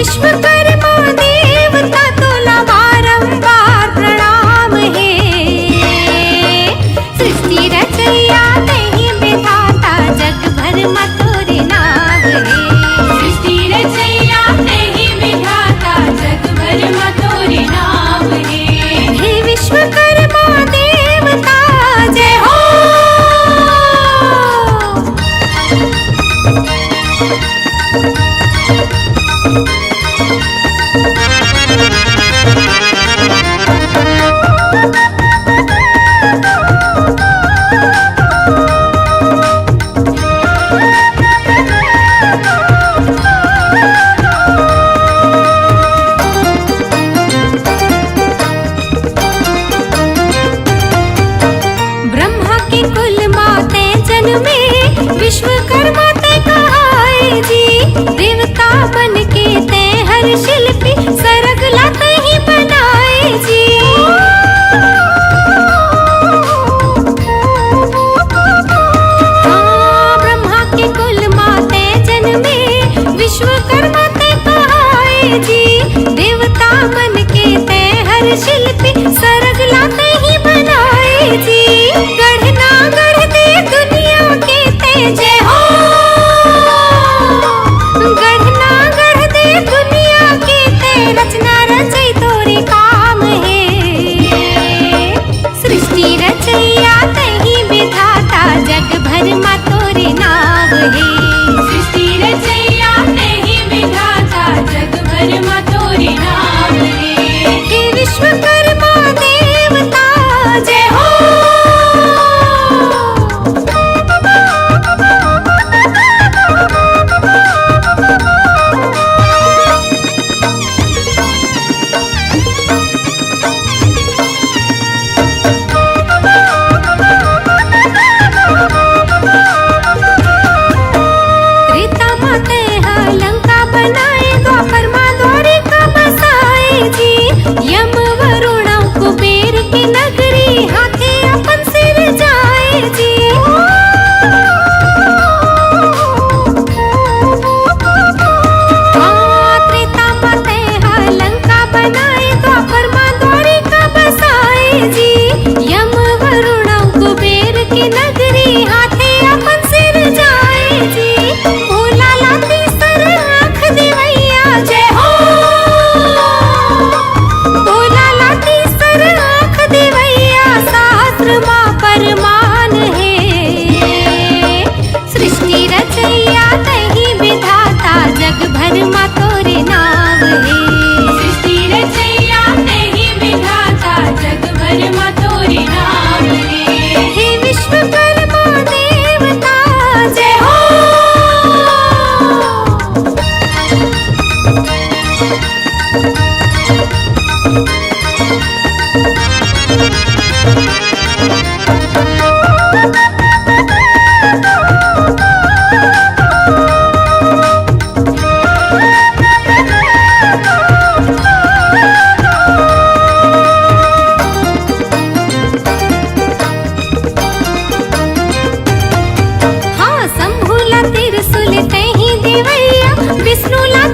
विश्वकर्मा देवता तोला बारंबार प्रणाम हे। सृष्टि रचैया तहि विधाता जग भर में तोरे नाम हे। सृष्टि रचैया तहि विधाता जग भर में तोरे नाम हे। हे विश्वकर्मा देवता जय हो। ब्रह्मा के कुल माते जन्मे विश्वकर्मा ते कहाए जी। देवता बन के ते हर शिल्पी सरग लाते ही बनाए जी। हाँ, ब्रह्मा के कुल माते जन्मे विश्वकर्मा ते कहाए जी। देवता बन के ते हर शिल्पी सरग लाते ही बनाए जी। गढ़ना गढ़ दे दुनिया के ते जय हो। गढ़ना गढ़ दे दुनिया के ते रचना रचई तोरे काम है। सृष्टि रचैया तहि विधाता जग भर में तोरे नाम है। सृष्टि रचैया तहि विधाता जग भर में तोरे नाम हे। हे विश्वकर्मा देवता जय हो। त्रेता माते लंका बनाए द्वापर माँ द्वारिका बसाए जी। यम वरुण कुबेर की नगरी हाथे अपन सिर जाए जी। हाँ, त्रेता माते लंका बनाए द्वापर माँ द्वारिका बसाए जी। यम वरुण कुबेर की नगरी हाथे अपन सिर जाए जी। भोला लाती सर आँख देवैया जय हो। भोला लाती सर आँख देवैया शास्त्र माँ परमान है। सृष्टि रचैया तहि विधाता जग भर में तोरे नाम है। सृष्टि रचैया तहि विधाता जग भर में तोरे नाम हे। हे विश्वकर्मा देवता जय हो। हाँ, शंभू ला त्रिशूल तहि देवैया विष्णु ला